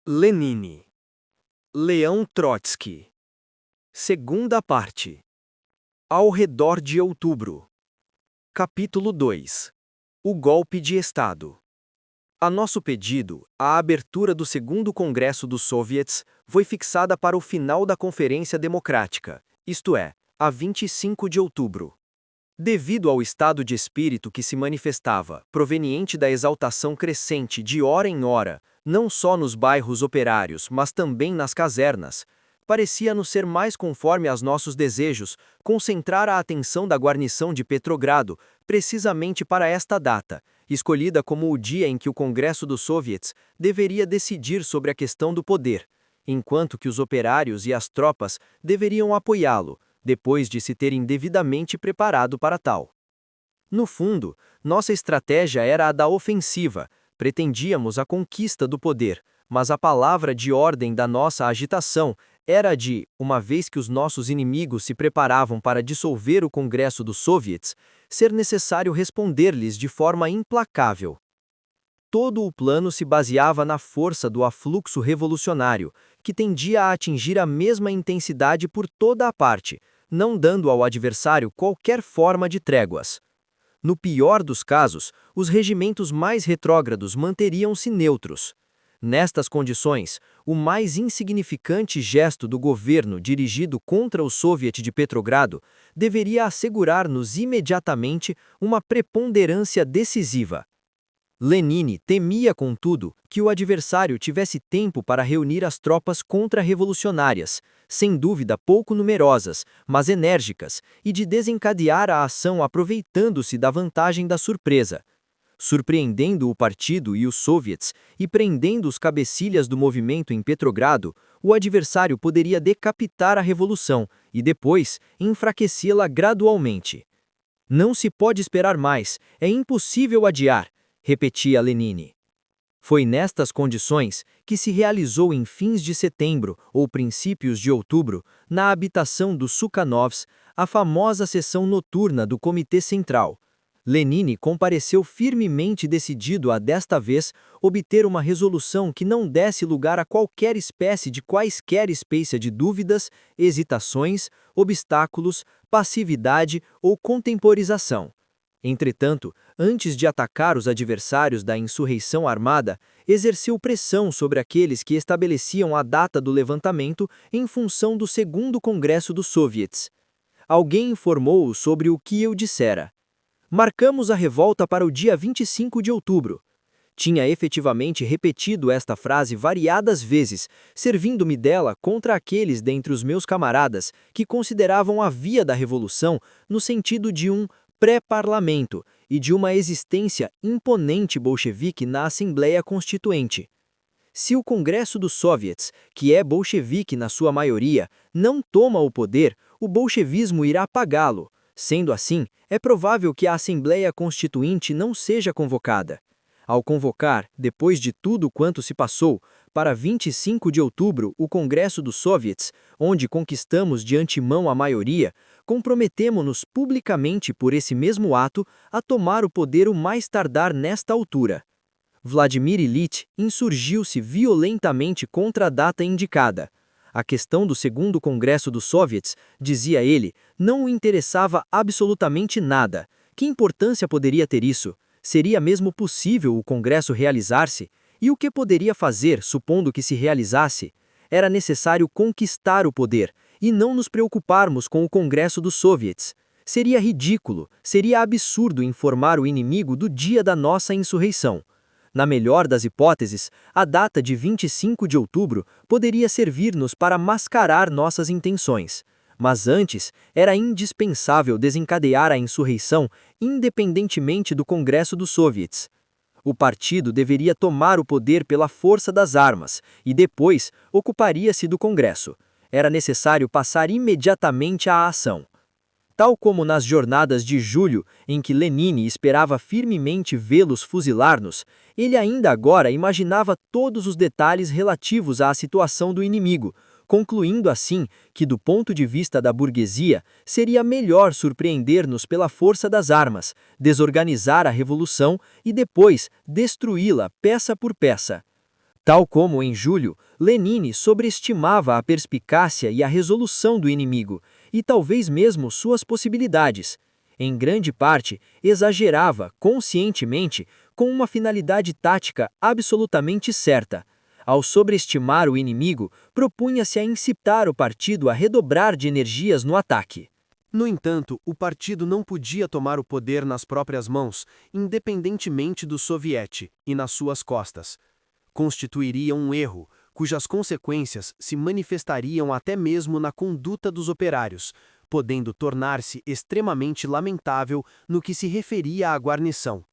Lenine. Leão Trotsky. Segunda parte. Ao redor de outubro. Capítulo 2. O golpe de Estado. A nosso pedido, a abertura do segundo Congresso dos Soviets foi fixada para o final da Conferência Democrática, isto é, a 25 de outubro. Devido ao estado de espírito que se manifestava, proveniente da exaltação crescente de hora em hora, não só nos bairros operários, mas também nas casernas, parecia-nos ser mais conforme aos nossos desejos concentrar a atenção da guarnição de Petrogrado precisamente para esta data, escolhida como o dia em que o Congresso dos Soviets deveria decidir sobre a questão do poder, enquanto que os operários e as tropas deveriam apoiá-lo, depois de se terem devidamente preparado para tal. No fundo, nossa estratégia era a da ofensiva, pretendíamos a conquista do poder, mas a palavra de ordem da nossa agitação era a de, uma vez que os nossos inimigos se preparavam para dissolver o Congresso dos Soviets, ser necessário responder-lhes de forma implacável. Todo o plano se baseava na força do afluxo revolucionário, que tendia a atingir a mesma intensidade por toda a parte, não dando ao adversário qualquer forma de tréguas. No pior dos casos, os regimentos mais retrógrados manteriam-se neutros. Nestas condições, o mais insignificante gesto do governo dirigido contra o Soviet de Petrogrado deveria assegurar-nos imediatamente uma preponderância decisiva. Lenine temia, contudo, que o adversário tivesse tempo para reunir as tropas contra-revolucionárias, sem dúvida pouco numerosas, mas enérgicas, e de desencadear a ação aproveitando-se da vantagem da surpresa. Surpreendendo o partido e os soviets e prendendo os cabecilhas do movimento em Petrogrado, o adversário poderia decapitar a revolução e depois enfraquecê-la gradualmente. Não se pode esperar mais, é impossível adiar, repetia Lenine. Foi nestas condições que se realizou em fins de setembro ou princípios de outubro, na habitação dos Sukhanovs, a famosa sessão noturna do Comitê Central. Lenine compareceu firmemente decidido a, desta vez, obter uma resolução que não desse lugar a qualquer espécie de dúvidas, hesitações, obstáculos, passividade ou contemporização. Entretanto, antes de atacar os adversários da insurreição armada, exerceu pressão sobre aqueles que estabeleciam a data do levantamento em função do segundo Congresso dos Soviets. Alguém informou-o sobre o que eu dissera. Marcamos a revolta para o dia 25 de outubro. Tinha efetivamente repetido esta frase variadas vezes, servindo-me dela contra aqueles dentre os meus camaradas que consideravam a via da revolução no sentido de um pré-parlamento e de uma existência imponente bolchevique na Assembleia Constituinte. Se o Congresso dos Soviets, que é bolchevique na sua maioria, não toma o poder, o bolchevismo irá apagá-lo. Sendo assim, é provável que a Assembleia Constituinte não seja convocada. Ao convocar, depois de tudo quanto se passou, para 25 de outubro o Congresso dos Soviets, onde conquistamos de antemão a maioria, comprometemo-nos publicamente por esse mesmo ato a tomar o poder o mais tardar nesta altura. Vladimir Ilyich insurgiu-se violentamente contra a data indicada. A questão do segundo Congresso dos Soviets, dizia ele, não o interessava absolutamente nada. Que importância poderia ter isso? Seria mesmo possível o Congresso realizar-se? E o que poderia fazer, supondo que se realizasse? Era necessário conquistar o poder, e não nos preocuparmos com o Congresso dos Soviets. Seria ridículo, seria absurdo informar o inimigo do dia da nossa insurreição. Na melhor das hipóteses, a data de 25 de outubro poderia servir-nos para mascarar nossas intenções. Mas antes, era indispensável desencadear a insurreição independentemente do Congresso dos Soviets. O partido deveria tomar o poder pela força das armas e depois ocuparia-se do Congresso. Era necessário passar imediatamente à ação. Tal como nas jornadas de julho, em que Lenine esperava firmemente vê-los fuzilar-nos, ele ainda agora imaginava todos os detalhes relativos à situação do inimigo, concluindo assim que, do ponto de vista da burguesia, seria melhor surpreender-nos pela força das armas, desorganizar a revolução e depois destruí-la peça por peça. Tal como em julho, Lenin sobreestimava a perspicácia e a resolução do inimigo, e talvez mesmo suas possibilidades. Em grande parte, exagerava, conscientemente, com uma finalidade tática absolutamente certa. Ao sobreestimar o inimigo, propunha-se a incitar o partido a redobrar de energias no ataque. No entanto, o partido não podia tomar o poder nas próprias mãos, independentemente do soviete, e nas suas costas. Constituiria um erro, cujas consequências se manifestariam até mesmo na conduta dos operários, podendo tornar-se extremamente lamentável no que se referia à guarnição.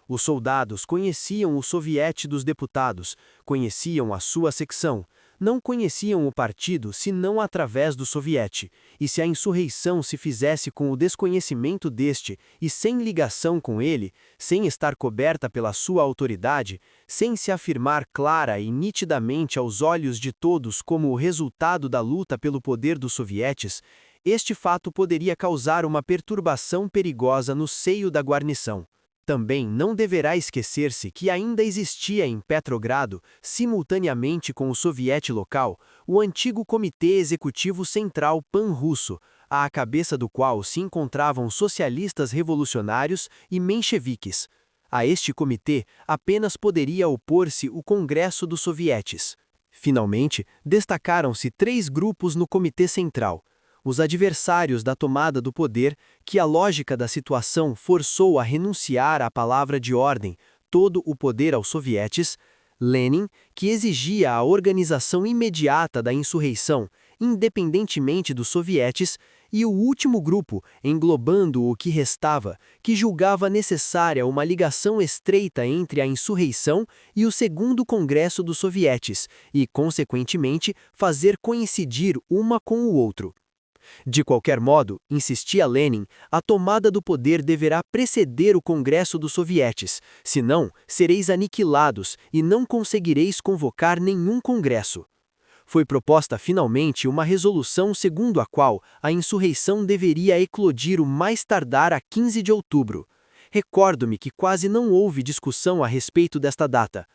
Os soldados conheciam o soviete dos deputados, conheciam a sua secção, não conheciam o partido senão através do soviete, e se a insurreição se fizesse com o desconhecimento deste e sem ligação com ele, sem estar coberta pela sua autoridade, sem se afirmar clara e nitidamente aos olhos de todos como o resultado da luta pelo poder dos sovietes, este fato poderia causar uma perturbação perigosa no seio da guarnição. Também não deverá esquecer-se que ainda existia em Petrogrado, simultaneamente com o soviete local, o antigo Comitê Executivo Central Pan-Russo, à cabeça do qual se encontravam socialistas revolucionários e mencheviques. A este comitê apenas poderia opor-se o Congresso dos Sovietes. Finalmente, destacaram-se 3 grupos no Comitê Central: os adversários da tomada do poder, que a lógica da situação forçou a renunciar à palavra de ordem, todo o poder aos sovietes; Lenin, que exigia a organização imediata da insurreição, independentemente dos sovietes; e o último grupo, englobando o que restava, que julgava necessária uma ligação estreita entre a insurreição e o segundo Congresso dos Sovietes, e, consequentemente, fazer coincidir uma com o outro. De qualquer modo, insistia Lenin, a tomada do poder deverá preceder o Congresso dos Sovietes, senão sereis aniquilados e não conseguireis convocar nenhum congresso. Foi proposta finalmente uma resolução segundo a qual a insurreição deveria eclodir o mais tardar a 15 de outubro. Recordo-me que quase não houve discussão a respeito desta data.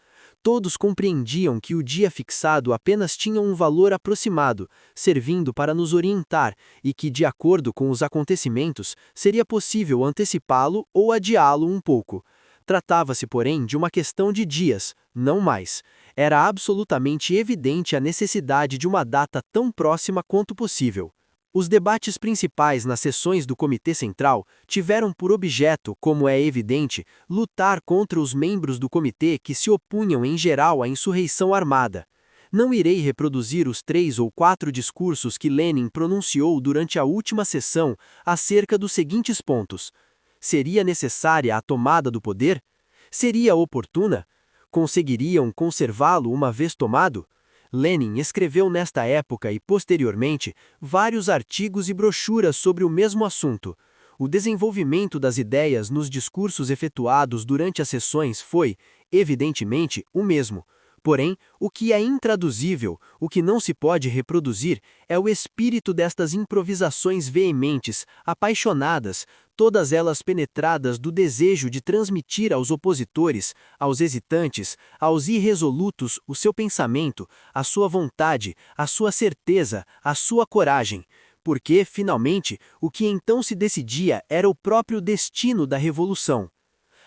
Todos compreendiam que o dia fixado apenas tinha um valor aproximado, servindo para nos orientar, e que, de acordo com os acontecimentos, seria possível antecipá-lo ou adiá-lo um pouco. Tratava-se, porém, de uma questão de dias, não mais. Era absolutamente evidente a necessidade de uma data tão próxima quanto possível. Os debates principais nas sessões do Comitê Central tiveram por objeto, como é evidente, lutar contra os membros do comitê que se opunham em geral à insurreição armada. Não irei reproduzir os 3 ou 4 discursos que Lenin pronunciou durante a última sessão acerca dos seguintes pontos: seria necessária a tomada do poder? Seria oportuna? Conseguiriam conservá-lo uma vez tomado? Lenin escreveu nesta época e posteriormente vários artigos e brochuras sobre o mesmo assunto. O desenvolvimento das ideias nos discursos efetuados durante as sessões foi, evidentemente, o mesmo. Porém, o que é intraduzível, o que não se pode reproduzir, é o espírito destas improvisações veementes, apaixonadas, todas elas penetradas do desejo de transmitir aos opositores, aos hesitantes, aos irresolutos o seu pensamento, a sua vontade, a sua certeza, a sua coragem. Porque, finalmente, o que então se decidia era o próprio destino da revolução.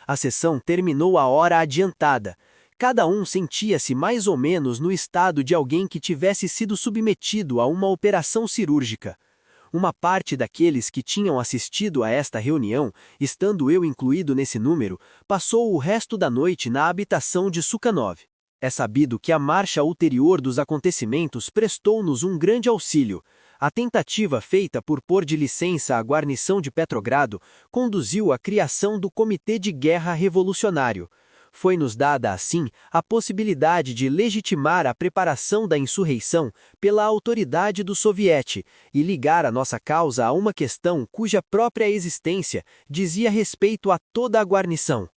A sessão terminou à hora adiantada. Cada um sentia-se mais ou menos no estado de alguém que tivesse sido submetido a uma operação cirúrgica. Uma parte daqueles que tinham assistido a esta reunião, estando eu incluído nesse número, passou o resto da noite na habitação de Sukhanov. É sabido que a marcha ulterior dos acontecimentos prestou-nos um grande auxílio. A tentativa feita por pôr de licença a guarnição de Petrogrado conduziu à criação do Comitê de Guerra Revolucionário. Foi-nos dada, assim, a possibilidade de legitimar a preparação da insurreição pela autoridade do soviete e ligar a nossa causa a uma questão cuja própria existência dizia respeito a toda a guarnição.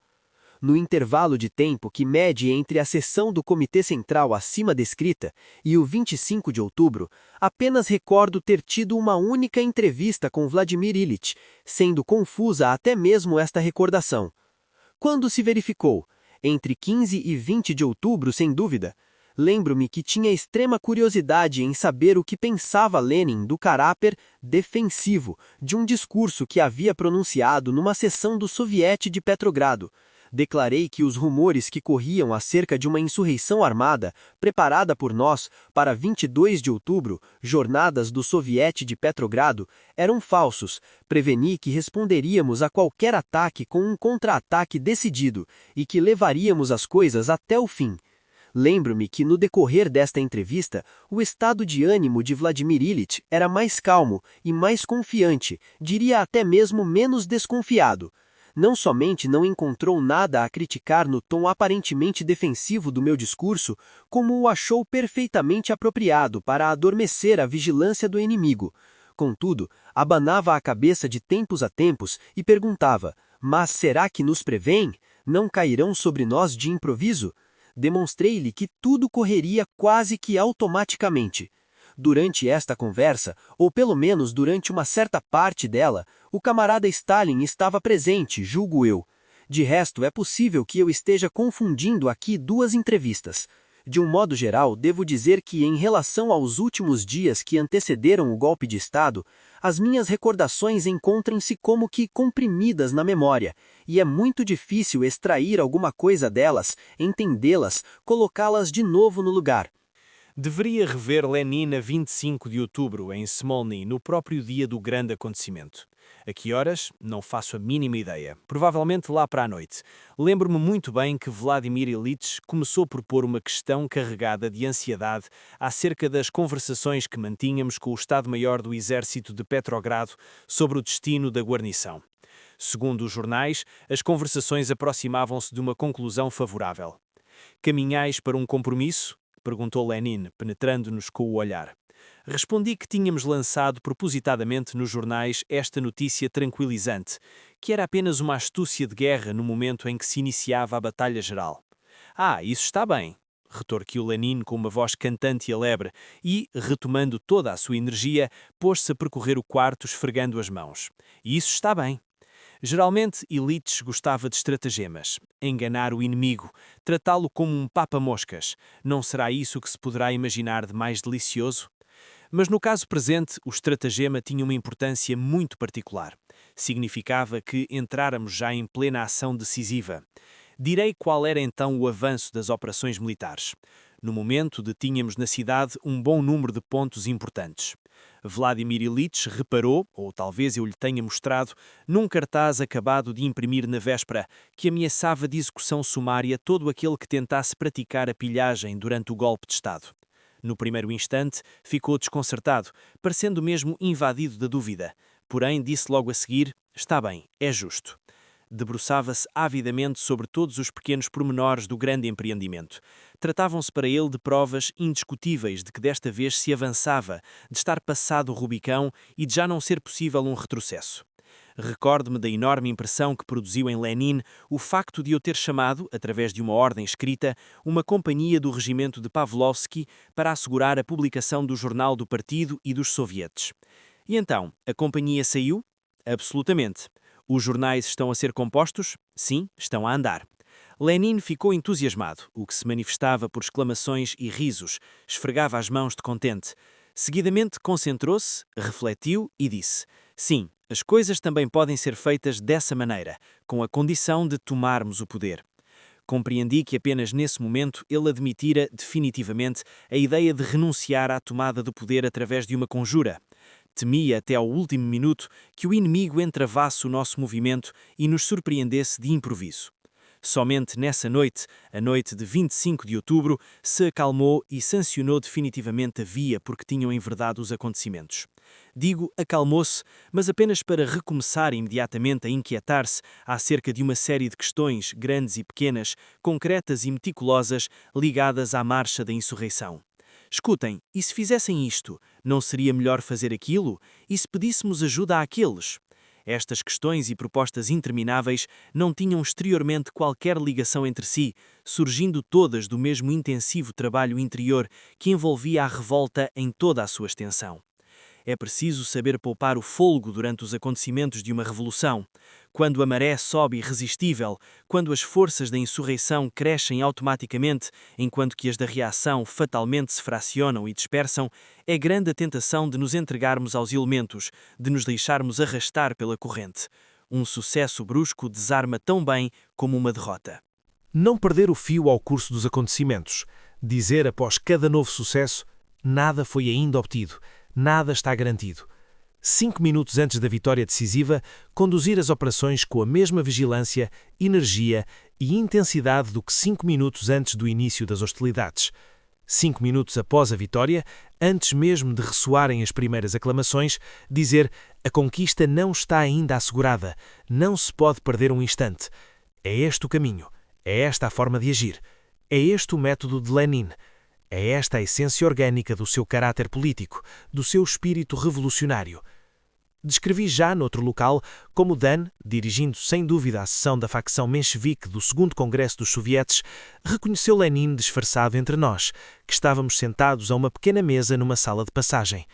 No intervalo de tempo que mede entre a sessão do Comitê Central acima descrita e o 25 de outubro, apenas recordo ter tido uma única entrevista com Vladimir Ilyich, sendo confusa até mesmo esta recordação. Quando se verificou? Entre 15 e 20 de outubro, sem dúvida. Lembro-me que tinha extrema curiosidade em saber o que pensava Lenin do caráter defensivo de um discurso que havia pronunciado numa sessão do Soviete de Petrogrado. Declarei que os rumores que corriam acerca de uma insurreição armada, preparada por nós para 22 de outubro, jornadas do Soviete de Petrogrado, eram falsos. Preveni que responderíamos a qualquer ataque com um contra-ataque decidido e que levaríamos as coisas até o fim. Lembro-me que no decorrer desta entrevista, o estado de ânimo de Vladimir Ilyich era mais calmo e mais confiante, diria até mesmo menos desconfiado. Não somente não encontrou nada a criticar no tom aparentemente defensivo do meu discurso, como o achou perfeitamente apropriado para adormecer a vigilância do inimigo. Contudo, abanava a cabeça de tempos a tempos e perguntava: mas será que nos prevêem? Não cairão sobre nós de improviso? Demonstrei-lhe que tudo correria quase que automaticamente. Durante esta conversa, ou pelo menos durante uma certa parte dela, o camarada Stalin estava presente, julgo eu. De resto, é possível que eu esteja confundindo aqui duas entrevistas. De um modo geral, devo dizer que, em relação aos últimos dias que antecederam o golpe de Estado, as minhas recordações encontram-se como que comprimidas na memória, e é muito difícil extrair alguma coisa delas, entendê-las, colocá-las de novo no lugar. Deveria rever Lenin a 25 de outubro, em Smolny, no próprio dia do grande acontecimento. A que horas? Não faço a mínima ideia. Provavelmente lá para a noite. Lembro-me muito bem que Vladimir Ilyich começou por pôr uma questão carregada de ansiedade acerca das conversações que mantínhamos com o Estado-Maior do Exército de Petrogrado sobre o destino da guarnição. Segundo os jornais, as conversações aproximavam-se de uma conclusão favorável. Caminhais para um compromisso? Perguntou Lenin, penetrando-nos com o olhar. Respondi que tínhamos lançado propositadamente nos jornais esta notícia tranquilizante, que era apenas uma astúcia de guerra no momento em que se iniciava a batalha geral. Ah, isso está bem, retorquiu Lenin com uma voz cantante e alegre e, retomando toda a sua energia, pôs-se a percorrer o quarto esfregando as mãos. Isso está bem. Geralmente, Ilyich gostava de estratagemas. Enganar o inimigo, tratá-lo como um papa-moscas. Não será isso que se poderá imaginar de mais delicioso? Mas no caso presente, o estratagema tinha uma importância muito particular. Significava que entráramos já em plena ação decisiva. Direi qual era então o avanço das operações militares. No momento, detínhamos na cidade um bom número de pontos importantes. Vladimir Ilyich reparou, ou talvez eu lhe tenha mostrado, num cartaz acabado de imprimir na véspera, que ameaçava de execução sumária todo aquele que tentasse praticar a pilhagem durante o golpe de Estado. No primeiro instante, ficou desconcertado, parecendo mesmo invadido da dúvida. Porém, disse logo a seguir: está bem, é justo. Debruçava-se avidamente sobre todos os pequenos pormenores do grande empreendimento. Tratavam-se para ele de provas indiscutíveis de que desta vez se avançava, de estar passado o Rubicão e de já não ser possível um retrocesso. Recordo-me da enorme impressão que produziu em Lenin o facto de eu ter chamado, através de uma ordem escrita, uma companhia do regimento de Pavlovsky para assegurar a publicação do jornal do partido e dos sovietes. E então, a companhia saiu? Absolutamente. Os jornais estão a ser compostos? Sim, estão a andar. Lenin ficou entusiasmado, o que se manifestava por exclamações e risos, esfregava as mãos de contente. Seguidamente concentrou-se, refletiu e disse: sim, as coisas também podem ser feitas dessa maneira, com a condição de tomarmos o poder. Compreendi que apenas nesse momento ele admitira definitivamente a ideia de renunciar à tomada do poder através de uma conjura. Temia até ao último minuto que o inimigo entravasse o nosso movimento e nos surpreendesse de improviso. Somente nessa noite, a noite de 25 de outubro, se acalmou e sancionou definitivamente a via por que tinham enverdado os acontecimentos. Digo acalmou-se, mas apenas para recomeçar imediatamente a inquietar-se acerca de uma série de questões, grandes e pequenas, concretas e meticulosas, ligadas à marcha da insurreição. Escutem, e se fizessem isto, não seria melhor fazer aquilo? E se pedíssemos ajuda àqueles? Estas questões e propostas intermináveis não tinham exteriormente qualquer ligação entre si, surgindo todas do mesmo intensivo trabalho interior que envolvia a revolta em toda a sua extensão. É preciso saber poupar o fôlego durante os acontecimentos de uma revolução. Quando a maré sobe irresistível, quando as forças da insurreição crescem automaticamente, enquanto que as da reação fatalmente se fracionam e dispersam, é grande a tentação de nos entregarmos aos elementos, de nos deixarmos arrastar pela corrente. Um sucesso brusco desarma tão bem como uma derrota. Não perder o fio ao curso dos acontecimentos. Dizer após cada novo sucesso, nada foi ainda obtido, nada está garantido. 5 minutos antes da vitória decisiva, conduzir as operações com a mesma vigilância, energia e intensidade do que 5 minutos antes do início das hostilidades. 5 minutos após a vitória, antes mesmo de ressoarem as primeiras aclamações, dizer: a conquista não está ainda assegurada, não se pode perder um instante. É este o caminho, é esta a forma de agir, é este o método de Lenin. É esta a essência orgânica do seu caráter político, do seu espírito revolucionário. Descrevi já noutro local como Dan, dirigindo sem dúvida a sessão da facção menchevique do segundo Congresso dos Sovietes, reconheceu Lenin disfarçado entre nós, que estávamos sentados a uma pequena mesa numa sala de passagem.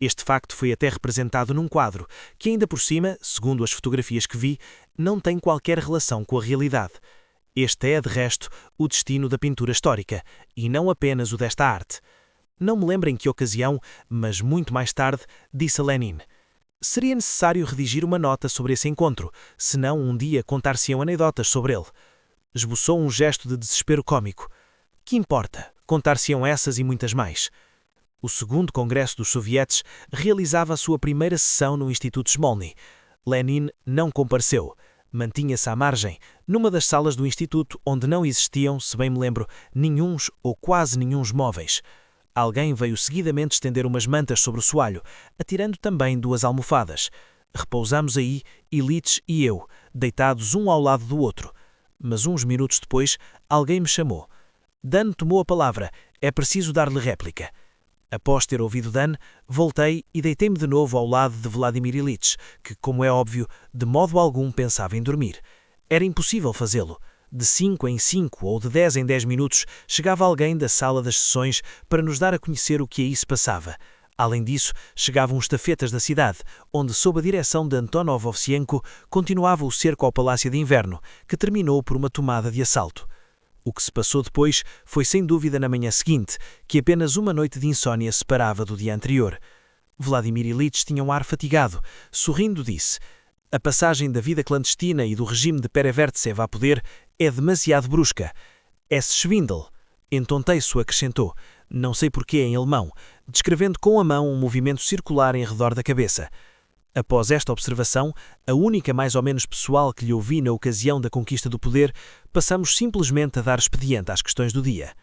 Este facto foi até representado num quadro, que ainda por cima, segundo as fotografias que vi, não tem qualquer relação com a realidade. Este é, de resto, o destino da pintura histórica, e não apenas o desta arte. Não me lembro em que ocasião, mas muito mais tarde, disse a Lenin: seria necessário redigir uma nota sobre esse encontro, senão um dia contar-se-ão anedotas sobre ele. Esboçou um gesto de desespero cômico. Que importa? Contar-se-ão essas e muitas mais. O segundo Congresso dos Sovietes realizava a sua primeira sessão no Instituto Smolny. Lenin não compareceu. Mantinha-se à margem, numa das salas do Instituto onde não existiam, se bem me lembro, nenhuns ou quase nenhuns móveis. Alguém veio seguidamente estender umas mantas sobre o soalho, atirando também 2 almofadas. Repousamos aí, Ilitch e eu, deitados um ao lado do outro. Mas uns minutos depois, alguém me chamou. Dan tomou a palavra. É preciso dar-lhe réplica. Após ter ouvido Dan, voltei e deitei-me de novo ao lado de Vladimir Ilitch, que, como é óbvio, de modo algum pensava em dormir. Era impossível fazê-lo. De 5 em 5 ou de 10 em 10 minutos chegava alguém da sala das sessões para nos dar a conhecer o que aí se passava. Além disso, chegavam os estafetas da cidade, onde, sob a direção de Antonov Ovsienko, continuava o cerco ao Palácio de Inverno, que terminou por uma tomada de assalto. O que se passou depois foi sem dúvida na manhã seguinte, que apenas uma noite de insônia separava do dia anterior. Vladimir Ilitch tinha um ar fatigado. Sorrindo, disse: a passagem da vida clandestina e do regime de Perevertsev a poder é demasiado brusca. Es Schwindel. Entontei-se, acrescentou, não sei porquê em alemão, descrevendo com a mão um movimento circular em redor da cabeça. Após esta observação, a única mais ou menos pessoal que lhe ouvi na ocasião da conquista do poder, passamos simplesmente a dar expediente às questões do dia.